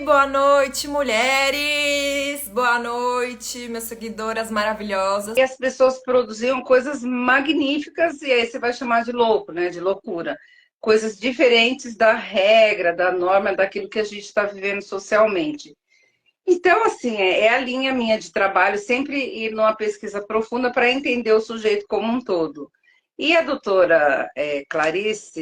Boa noite, mulheres! Boa noite, minhas seguidoras maravilhosas. E as pessoas produziam coisas magníficas, e aí você vai chamar de louco, né? De loucura. Coisas diferentes da regra, da norma, daquilo que a gente está vivendo socialmente. Então, assim, é a linha minha de trabalho, sempre ir numa pesquisa profunda para entender o sujeito como um todo. E a doutora Clarissa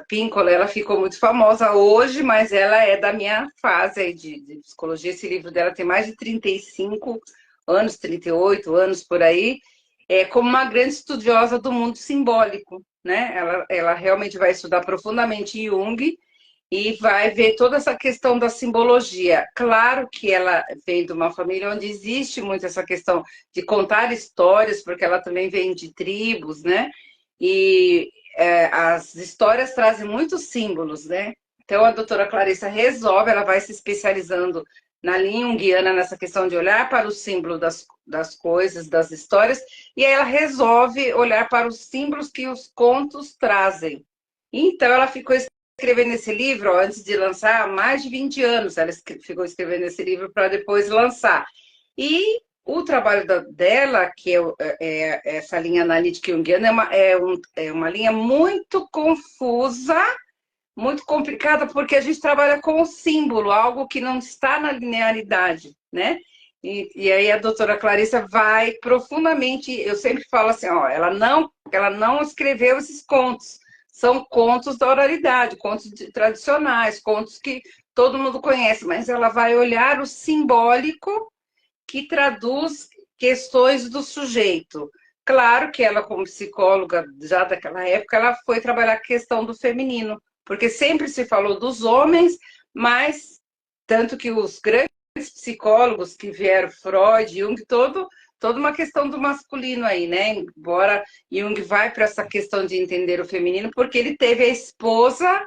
Pinkola, ela ficou muito famosa hoje, mas ela é da minha fase aí de psicologia. Esse livro dela tem mais de 35 anos, 38 anos por aí, como uma grande estudiosa do mundo simbólico, né? Ela realmente vai estudar profundamente Jung, e vai ver toda essa questão da simbologia. Claro que ela vem de uma família onde existe muito essa questão de contar histórias, porque ela também vem de tribos, né? E as histórias trazem muitos símbolos, né? Então a doutora Clarissa resolve, ela vai se especializando na linha junguiana, nessa questão de olhar para o símbolo das coisas, das histórias, e aí ela resolve olhar para os símbolos que os contos trazem. Então ela ficou escrevendo esse livro, ó, antes de lançar, há mais de 20 anos. Ela ficou escrevendo esse livro para depois lançar. E o trabalho dela, que essa linha analítica junguiana, é uma linha muito confusa, muito complicada, porque a gente trabalha com o símbolo, algo que não está na linearidade, né? E aí a doutora Clarissa vai profundamente, eu sempre falo assim, ó, ela não escreveu esses contos, são contos da oralidade, contos tradicionais, contos que todo mundo conhece, mas ela vai olhar o simbólico que traduz questões do sujeito. Claro que ela, como psicóloga já daquela época, ela foi trabalhar a questão do feminino, porque sempre se falou dos homens, mas tanto que os grandes psicólogos que vieram, Freud, Jung, toda uma questão do masculino aí, né? Embora Jung vai para essa questão de entender o feminino, porque ele teve a esposa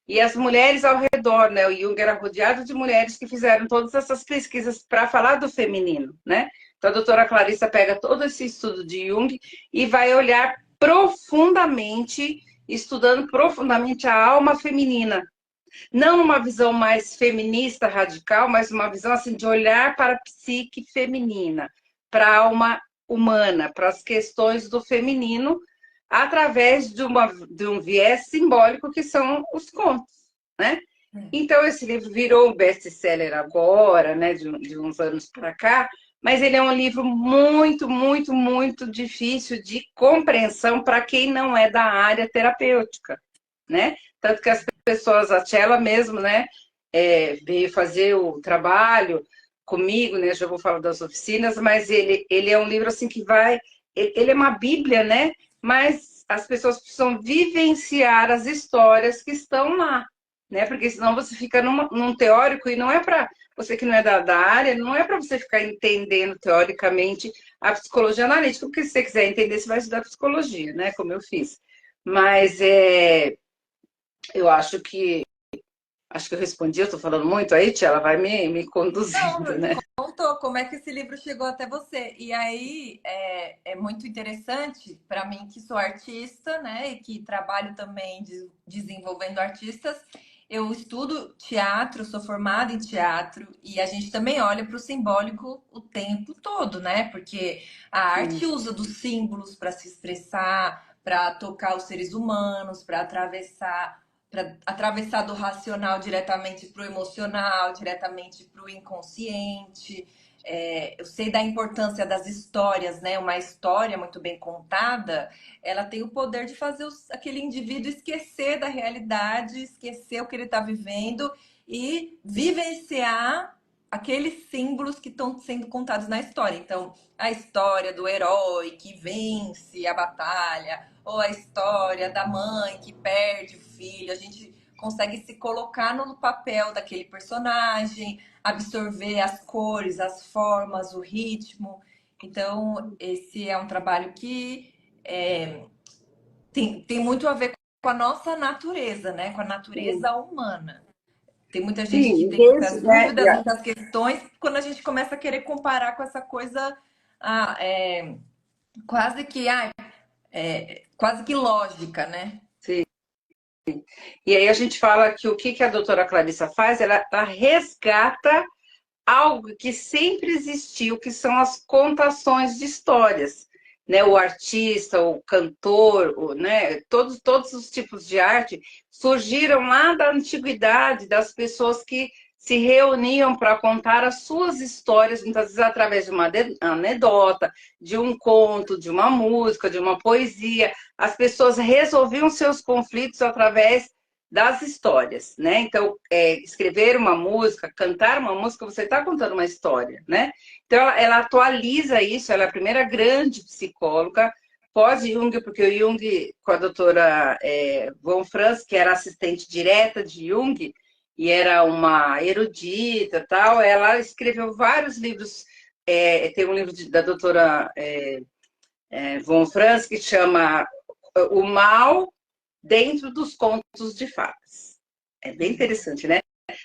e as mulheres ao redor, né? O Jung era rodeado de mulheres que fizeram todas essas pesquisas para falar do feminino, né? Então a doutora Clarissa pega todo esse estudo de Jung e vai olhar profundamente, estudando profundamente a alma feminina. Não uma visão mais feminista radical, mas uma visão assim de olhar para a psique feminina, para a alma humana, para as questões do feminino, através de um viés simbólico que são os contos, né? Então, esse livro virou um best-seller agora, né, de uns anos para cá, mas ele é um livro muito, muito, muito difícil de compreensão para quem não é da área terapêutica, né? Tanto que as pessoas, a Tchela mesmo, né, veio fazer o trabalho comigo, né, já vou falar das oficinas, mas ele é um livro assim que vai, ele é uma bíblia, né, mas as pessoas precisam vivenciar as histórias que estão lá, né, porque senão você fica num teórico e não é para você que não é da área, não é para você ficar entendendo teoricamente a psicologia analítica, porque se você quiser entender, você vai estudar psicologia, né, como eu fiz. Mas eu acho que eu respondi, eu estou falando muito aí, tia, ela vai me Não, conduzindo, né? contou como é que esse livro chegou até você. E aí é muito interessante para mim, que sou artista, né? E que trabalho também desenvolvendo artistas. Eu estudo teatro, sou formada em teatro, e a gente também olha para o simbólico o tempo todo, né? Porque a arte usa dos símbolos para se expressar, para tocar os seres humanos, para atravessar do racional diretamente para o emocional, diretamente para o inconsciente. Eu sei da importância das histórias, né? Uma história muito bem contada, ela tem o poder de fazer aquele indivíduo esquecer da realidade, esquecer o que ele está vivendo e vivenciar aqueles símbolos que estão sendo contados na história. Então, a história do herói que vence a batalha, ou a história da mãe que perde o filho, a gente consegue se colocar no papel daquele personagem, absorver as cores, as formas, o ritmo. Então, esse é um trabalho que tem muito a ver com a nossa natureza, né? Com a Sim, natureza humana. Tem muita gente que sim, tem desde, muitas né? dúvidas, muitas questões, quando a gente começa a querer comparar com essa coisa ah, é, quase que, quase que lógica, né? Sim. E aí a gente fala que o que que a doutora Clarissa faz, ela resgata algo que sempre existiu, que são as contações de histórias, né? O artista, o cantor, né? Todos os tipos de arte surgiram lá da antiguidade, das pessoas que se reuniam para contar as suas histórias, muitas vezes através de uma anedota, de um conto, de uma música, de uma poesia. As pessoas resolviam seus conflitos através das histórias, né? Então, escrever uma música, cantar uma música, você está contando uma história, né? Então, ela atualiza isso, ela é a primeira grande psicóloga pós-Jung, porque o Jung, com a doutora von Franz, que era assistente direta de Jung, e era uma erudita tal, ela escreveu vários livros, tem um livro da doutora von Franz que chama O Mal dentro dos contos de fadas. É bem interessante, né?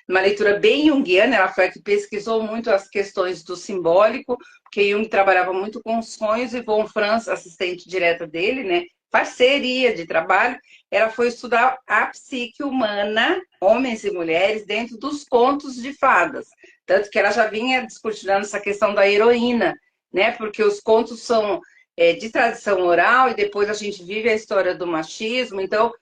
Uma leitura bem junguiana, ela foi a que pesquisou muito as questões do simbólico, porque Jung trabalhava muito com sonhos e von Franz, assistente direta dele, né? Parceria de trabalho, ela foi estudar a psique humana, homens e mulheres, dentro dos contos de fadas. Tanto que ela já vinha descortinando essa questão da heroína, né? Porque os contos são de tradição oral e depois a gente vive a história do machismo. Então,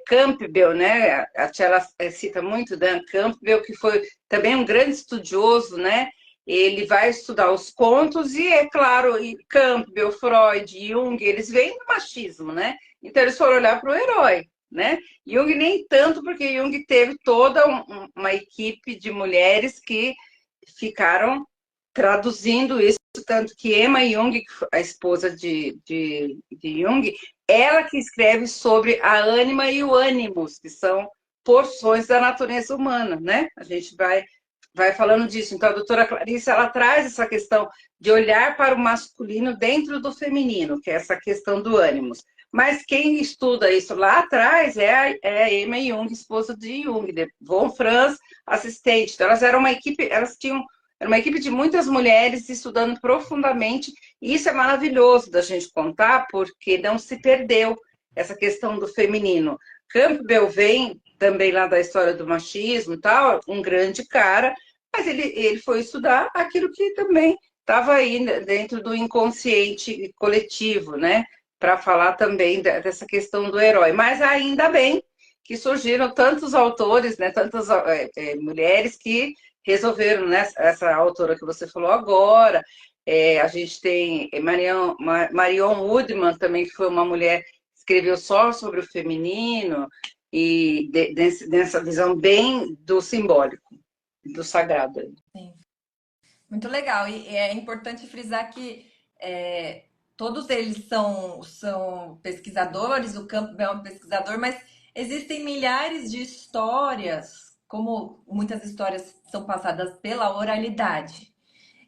Campbell, né? A tia cita muito Dan Campbell, que foi também um grande estudioso, né? Ele vai estudar os contos e, é claro, Campbell, Freud, Jung, eles vêm do machismo, né? Então, eles foram olhar para o herói, né? Jung nem tanto, porque Jung teve toda uma equipe de mulheres que ficaram traduzindo isso, tanto que Emma Jung, a esposa de Jung, ela que escreve sobre a ânima e o ânimos, que são porções da natureza humana, né? A gente vai falando disso. Então, a doutora Clarissa, ela traz essa questão de olhar para o masculino dentro do feminino, que é essa questão do ânimos. Mas quem estuda isso lá atrás é a Emma Jung, esposa de Jung, de Von Franz, assistente. Então, elas eram uma equipe, elas tinham era uma equipe de muitas mulheres estudando profundamente, e isso é maravilhoso da gente contar, porque não se perdeu essa questão do feminino. Campbell vem também lá da história do machismo e tal, um grande cara, mas ele foi estudar aquilo que também estava aí dentro do inconsciente coletivo, né? Para falar também dessa questão do herói. Mas ainda bem que surgiram tantos autores, né? Tantas mulheres que resolveram, né? Essa autora que você falou agora. A gente tem Marion Woodman também, que foi uma mulher que escreveu só sobre o feminino e dessa visão bem do simbólico, do sagrado. Sim. Muito legal. E é importante frisar que todos eles são pesquisadores, o Campbell é um pesquisador, mas existem milhares de histórias, como muitas histórias são passadas pela oralidade.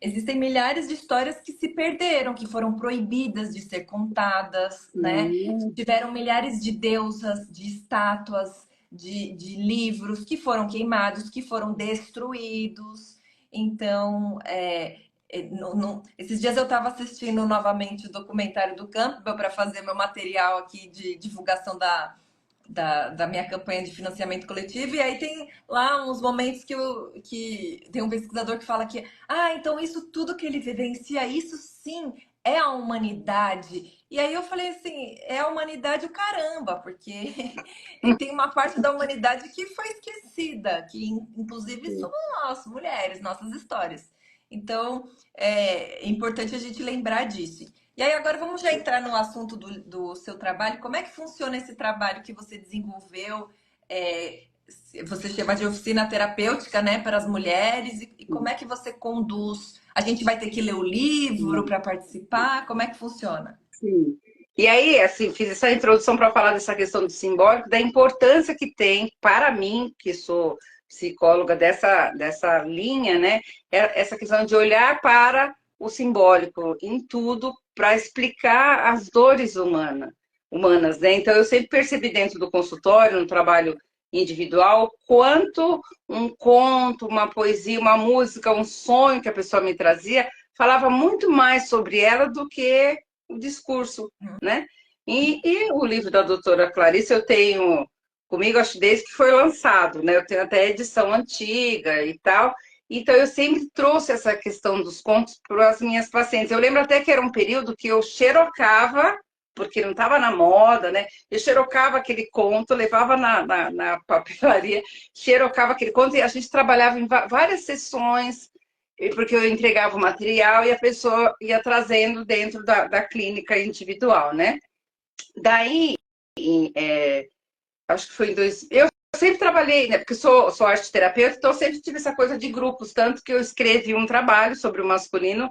Existem milhares de histórias que se perderam, que foram proibidas de ser contadas, né? Tiveram milhares de deusas, de estátuas, de livros que foram queimados, que foram destruídos. Então, esses dias eu estava assistindo novamente o documentário do Campbell para fazer meu material aqui de divulgação da minha campanha de financiamento coletivo, e aí tem lá uns momentos que tem um pesquisador que fala que, então isso tudo que ele vivencia, isso sim é a humanidade. E aí eu falei assim, é a humanidade o caramba, porque tem uma parte da humanidade que foi esquecida, que inclusive somos nós, mulheres, nossas histórias. Então, é importante a gente lembrar disso. E aí, agora vamos já entrar no assunto do seu trabalho. Como é que funciona esse trabalho que você desenvolveu? É, Você chama de oficina terapêutica, né, para as mulheres. E como é que você conduz? A gente vai ter que ler o livro para participar? Como é que funciona? Sim. E aí, assim, fiz essa introdução para falar dessa questão do simbólico, da importância que tem para mim, que sou psicóloga dessa linha, né? Essa questão de olhar para o simbólico em tudo para explicar as dores humanas, né? Então, eu sempre percebi dentro do consultório, no trabalho individual, quanto um conto, uma poesia, uma música, um sonho que a pessoa me trazia, falava muito mais sobre ela do que o discurso, né? E o livro da doutora Clarice, eu tenho comigo, acho, desde que foi lançado, né? Eu tenho até edição antiga e tal. Então, eu sempre trouxe essa questão dos contos para as minhas pacientes. Eu lembro até que era um período que eu xerocava, porque não estava na moda, né? Eu xerocava aquele conto, levava na papelaria, xerocava aquele conto e a gente trabalhava em várias sessões, porque eu entregava o material e a pessoa ia trazendo dentro da clínica individual, né? Daí, acho que foi em dois. Eu sempre trabalhei, né? Porque sou arte terapeuta, então eu sempre tive essa coisa de grupos, tanto que eu escrevi um trabalho sobre o masculino,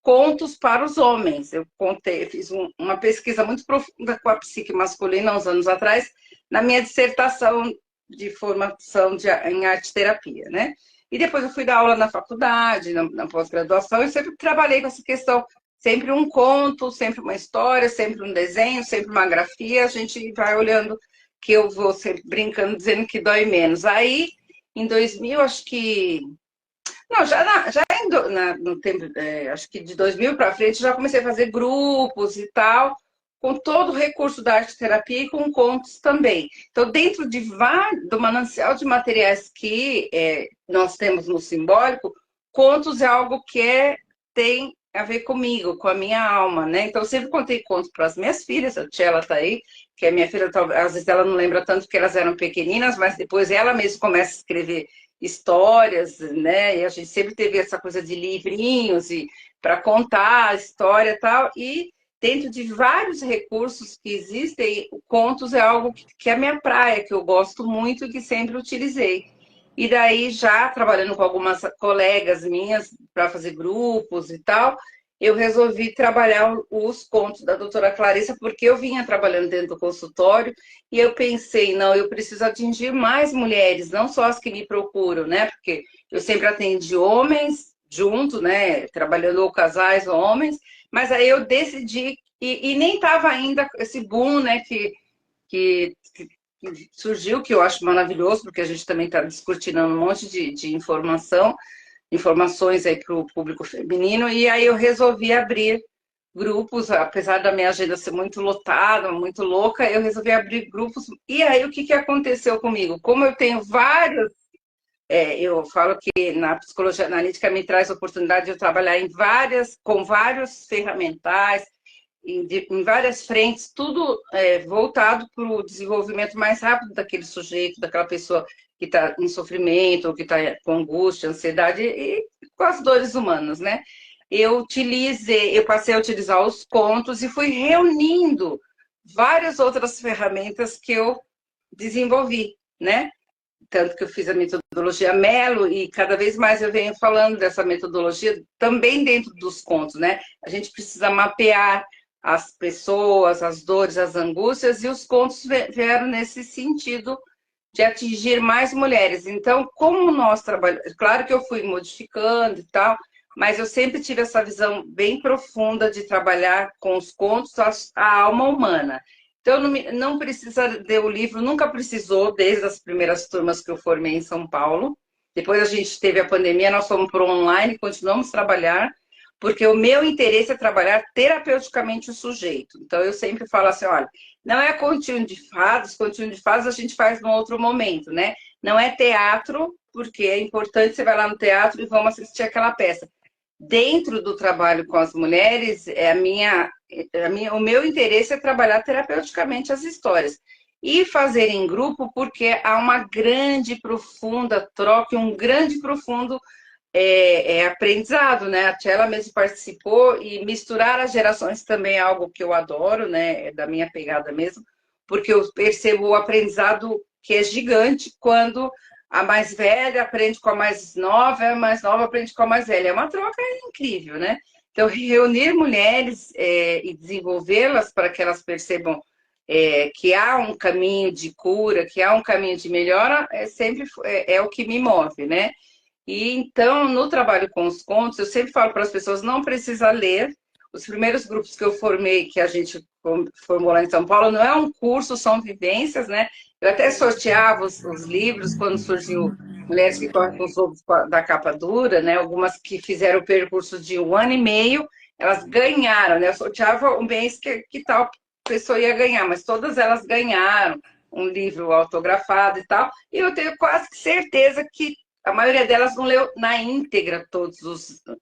contos para os homens. Eu contei, fiz uma pesquisa muito profunda com a psique masculina há uns anos atrás, na minha dissertação de formação em arte terapia, né? E depois eu fui dar aula na faculdade, na pós-graduação, e sempre trabalhei com essa questão. Sempre um conto, sempre uma história, sempre um desenho, sempre uma grafia. A gente vai olhando que eu vou sempre brincando, dizendo que dói menos. Aí, em 2000, acho que não, já no tempo, acho que de 2000 para frente, já comecei a fazer grupos e tal, com todo o recurso da arte terapia e com contos também. Então, dentro do manancial de materiais que nós temos no simbólico, contos é algo que tem a ver comigo, com a minha alma, né? Então, eu sempre contei contos para as minhas filhas, a Tia, ela tá aí, que é minha filha, às vezes ela não lembra tanto porque elas eram pequeninas, mas depois ela mesma começa a escrever histórias, né? E a gente sempre teve essa coisa de livrinhos e para contar a história e tal. E dentro de vários recursos que existem, contos é algo que é a minha praia, que eu gosto muito e que sempre utilizei. E daí, já trabalhando com algumas colegas minhas para fazer grupos e tal, eu resolvi trabalhar os contos da doutora Clarissa, porque eu vinha trabalhando dentro do consultório e eu pensei, não, eu preciso atingir mais mulheres, não só as que me procuram, né? Porque eu sempre atendi homens junto, né? Trabalhando ou casais ou homens, mas aí eu decidi, e nem estava ainda esse boom, né? Que surgiu, que eu acho maravilhoso, porque a gente também está discutindo um monte de informações aí para o público feminino, e aí eu resolvi abrir grupos, apesar da minha agenda ser muito lotada, muito louca, eu resolvi abrir grupos. E aí o que, que aconteceu comigo? Como eu tenho vários, eu falo que na psicologia analítica me traz a oportunidade de eu trabalhar com vários ferramentais, em várias frentes, tudo voltado para o desenvolvimento mais rápido daquele sujeito, daquela pessoa que está em sofrimento, ou que está com angústia, ansiedade e com as dores humanas, né? Eu passei a utilizar os contos e fui reunindo várias outras ferramentas que eu desenvolvi, né? Tanto que eu fiz a metodologia Melo e cada vez mais eu venho falando dessa metodologia também dentro dos contos, né? A gente precisa mapear as pessoas, as dores, as angústias, e os contos vieram nesse sentido de atingir mais mulheres. Então, como nós trabalhamos, claro que eu fui modificando e tal, mas eu sempre tive essa visão bem profunda de trabalhar com os contos a alma humana. Então, não precisa ler o livro, nunca precisou, desde as primeiras turmas que eu formei em São Paulo. Depois a gente teve a pandemia, nós fomos para o online, continuamos a trabalhar, porque o meu interesse é trabalhar terapeuticamente o sujeito. Então, eu sempre falo assim, olha, não é continho de fadas a gente faz num outro momento, né? Não é teatro, porque é importante você vai lá no teatro e vamos assistir aquela peça. Dentro do trabalho com as mulheres, o meu interesse é trabalhar terapeuticamente as histórias. E fazer em grupo, porque há uma grande, profunda troca, um grande, profundo aprendizado, né? A Tchela mesmo participou e misturar as gerações também é algo que eu adoro, né? É da minha pegada mesmo, porque eu percebo o aprendizado que é gigante quando a mais velha aprende com a mais nova aprende com a mais velha. É uma troca incrível, né? Então, reunir mulheres e desenvolvê-las para que elas percebam que há um caminho de cura, que há um caminho de melhora, sempre é o que me move, né? E então, no trabalho com os contos, eu sempre falo para as pessoas, não precisa ler. Os primeiros grupos que eu formei, que a gente formou lá em São Paulo, não é um curso, são vivências, né? Eu até sorteava os livros quando surgiu Mulheres que Correm com os Lobos da Capa Dura, né? Algumas que fizeram o percurso de 1 ano e meio, elas ganharam, né? Eu sorteava o mês que tal pessoa ia ganhar, mas todas elas ganharam. um livro autografado e tal, e eu tenho quase certeza que a maioria delas não leu na íntegra todos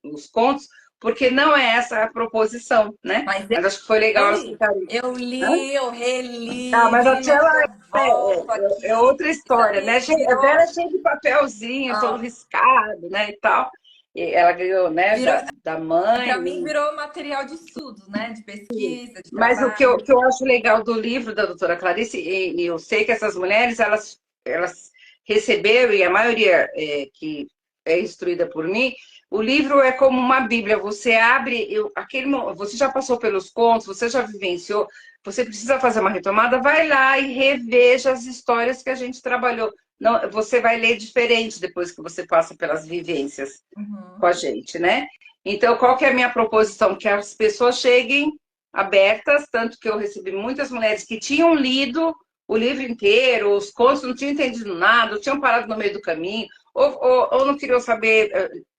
os contos, porque não é essa a proposição, né? Mas Mas acho que foi legal eu elas li. ficarem. Eu Hã? li, eu Ah, reli, mas a vira e mexe, Tchela eu volto é aqui. outra Isso história, né? aí A dela virou. é cheia de papelzinho, todo Ó, riscado, né, e tal. E ela ganhou, né, virou, da mãe. para mim virou material de estudo, né? De pesquisa, de Mas o trabalho. que eu acho legal do livro da doutora Clarice, e eu sei que essas mulheres, elas receberam, e a maioria que é instruída por mim, o livro é como uma bíblia. Você abre, você já passou pelos contos, você já vivenciou, você precisa fazer uma retomada, vai lá e reveja as histórias que a gente trabalhou. Não, você vai ler diferente depois que você passa pelas vivências com a Uhum. gente, né? Então, qual que é a minha proposição? Que as pessoas cheguem abertas, tanto que eu recebi muitas mulheres que tinham lido o livro inteiro, os contos, não tinham entendido nada, ou tinham parado no meio do caminho, ou não queriam saber,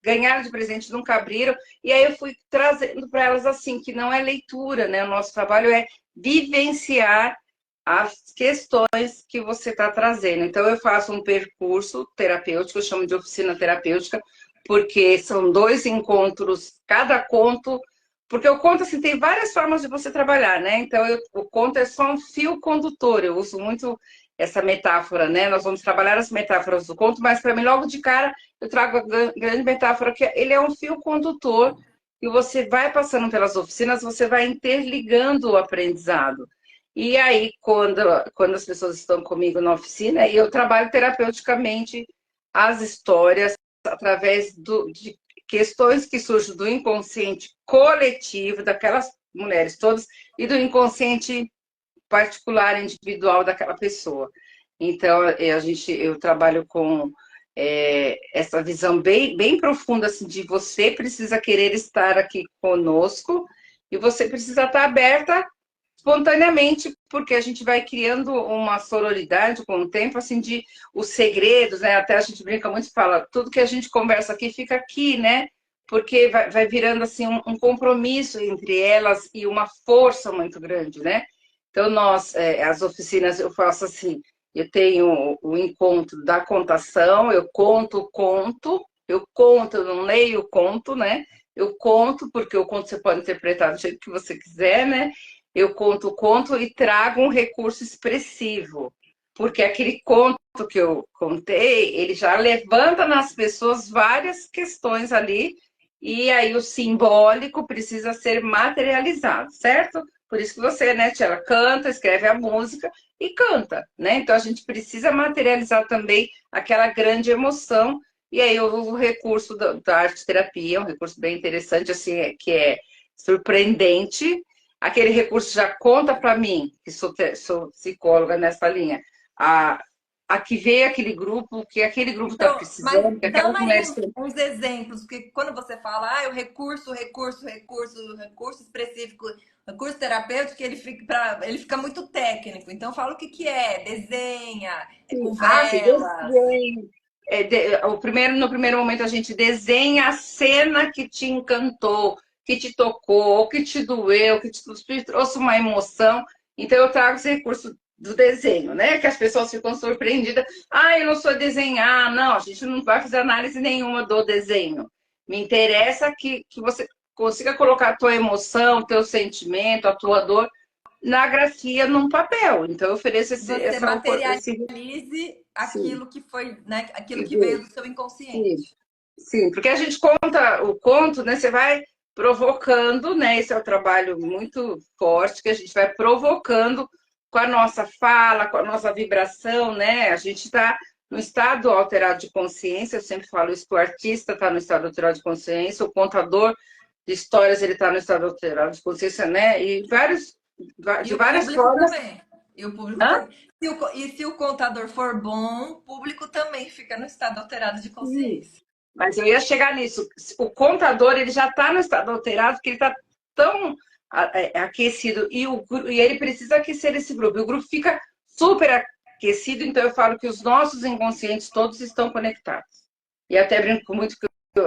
ganhar de presente, nunca abriram, e aí eu fui trazendo para elas assim, que não é leitura, né? O nosso trabalho é vivenciar as questões que você está trazendo. Então, eu faço um percurso terapêutico, eu chamo de oficina terapêutica, porque são 2 encontros, cada conto, porque o conto assim, tem várias formas de você trabalhar, né? Então, o conto é só um fio condutor, eu uso muito essa metáfora, né? Nós vamos trabalhar as metáforas do conto, mas para mim, logo de cara, eu trago a grande metáfora, que ele é um fio condutor, e você vai passando pelas oficinas, você vai interligando o aprendizado. E aí, quando as pessoas estão comigo na oficina, eu trabalho terapeuticamente as histórias, através de questões que surgem do inconsciente coletivo daquelas mulheres todas e do inconsciente particular, individual daquela pessoa. Então, eu trabalho com essa visão bem profunda assim, de você precisa querer estar aqui conosco e você precisa estar aberta espontaneamente, porque a gente vai criando uma sororidade com o tempo, assim, de os segredos, né? Até a gente brinca muito e fala, tudo que a gente conversa aqui fica aqui, né? Porque vai virando, assim, um compromisso entre elas e uma força muito grande, né? Então, as oficinas, eu faço assim, eu tenho o encontro da contação, eu conto, eu não leio o conto, né? Eu conto, porque o conto você pode interpretar do jeito que você quiser, né? Eu conto o conto e trago um recurso expressivo, porque aquele conto que eu contei, ele já levanta nas pessoas várias questões ali, e aí o simbólico precisa ser materializado, certo? Por isso que você, né, Tia, canta, escreve a música e canta, né? Então a gente precisa materializar também aquela grande emoção, e aí o recurso da arte terapia, um recurso bem interessante, assim, que é surpreendente. Aquele recurso já conta para mim, que sou psicóloga nessa linha, a que vê aquele grupo, o que aquele grupo está Então, mas precisando, que aquelas dá aí mulheres uns, têm. uns exemplos, porque quando você fala, o recurso específico, recurso terapêutico, ele fica muito técnico. Então, fala o que que é, desenha, com Ah, sim, velas. no primeiro momento a gente desenha a cena que te encantou, que te tocou, que te doeu, que te trouxe uma emoção. Então eu trago esse recurso do desenho, né? Que as pessoas ficam surpreendidas. Ah, eu não sou desenhar. Não, a gente não vai fazer análise nenhuma do desenho. Me interessa que você consiga colocar a tua emoção, teu sentimento, a tua dor na grafia num papel. Então eu ofereço Você materialize sim, aquilo que foi, né? Aquilo que veio sim, do seu sim, inconsciente. sim, porque a gente conta o conto, né? Você vai provocando, né? Esse é um trabalho muito forte que a gente vai provocando com a nossa fala, com a nossa vibração, né? A gente está no estado alterado de consciência. Eu sempre falo isso, que o artista está no estado alterado de consciência, o contador de histórias ele está no estado alterado de consciência, né? E E de o várias público formas. também. E o público Hã? também. Se o contador for bom, o público também fica no estado alterado de Sim. consciência. Mas eu ia chegar nisso. O contador ele já está no estado alterado, porque ele está tão aquecido e ele precisa aquecer esse grupo. E o grupo fica super aquecido, então eu falo que os nossos inconscientes todos estão conectados. E até brinco muito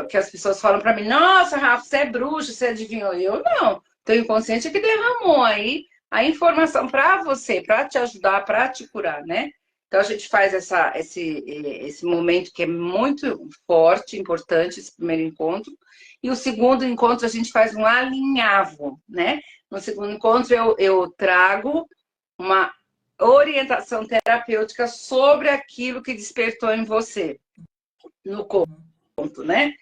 que as pessoas falam para mim: Nossa, Rafa, você é bruxa, você adivinhou? E eu não. Teu inconsciente é que derramou aí a informação para você, para te ajudar, para te curar, né? Então a gente faz esse momento que é muito forte, importante, esse primeiro encontro. E o segundo encontro a gente faz um alinhavo, né? No segundo encontro eu trago uma orientação terapêutica sobre aquilo que despertou em você no conto, né?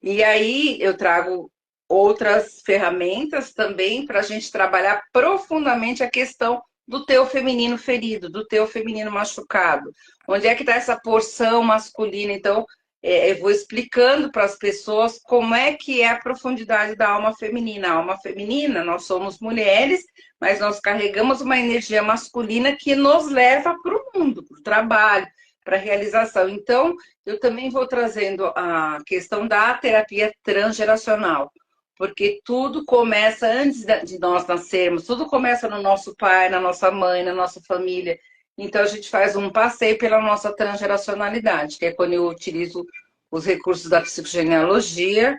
E aí eu trago outras ferramentas também para a gente trabalhar profundamente a questão do teu feminino ferido, do teu feminino machucado. Onde é que está essa porção masculina? Então, eu vou explicando para as pessoas como é que é a profundidade da alma feminina. A alma feminina, nós somos mulheres, mas nós carregamos uma energia masculina que nos leva para o mundo, para o trabalho, para a realização. Então, eu também vou trazendo a questão da terapia transgeracional, porque tudo começa antes de nós nascermos, tudo começa no nosso pai, na nossa mãe, na nossa família. Então, a gente faz um passeio pela nossa transgeracionalidade, que é quando eu utilizo os recursos da psicogenealogia,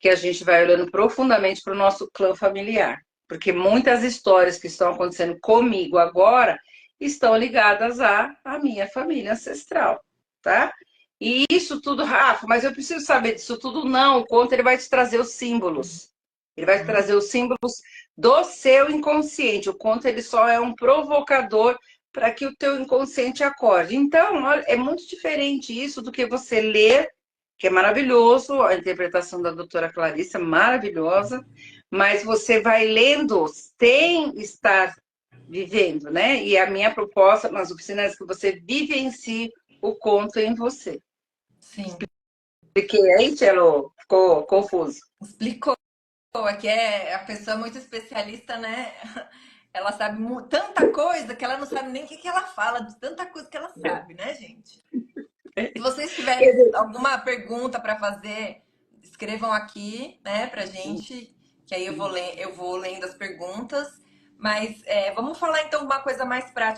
que a gente vai olhando profundamente para o nosso clã familiar. Porque muitas histórias que estão acontecendo comigo agora estão ligadas à minha família ancestral, tá? E isso tudo, Rafa, mas eu preciso saber disso tudo. Não, o conto ele vai te trazer os símbolos. Ele vai te trazer os símbolos do seu inconsciente. O conto ele só é um provocador para que o teu inconsciente acorde. Então, olha, é muito diferente isso do que você ler, que é maravilhoso, a interpretação da doutora Clarissa, maravilhosa, mas você vai lendo sem estar vivendo, né? E a minha proposta nas oficinas é que você vivencie o conto em você. Sim. Expliquei aí, Tchelo? Ficou confuso. Explicou. Aqui é a pessoa muito especialista, né? Ela sabe tanta coisa que ela não sabe nem o que ela fala, de tanta coisa que ela sabe, né, gente? Se vocês tiverem alguma pergunta para fazer, escrevam aqui, né, pra gente, que aí eu vou lendo as perguntas. Mas vamos falar então uma coisa mais prática.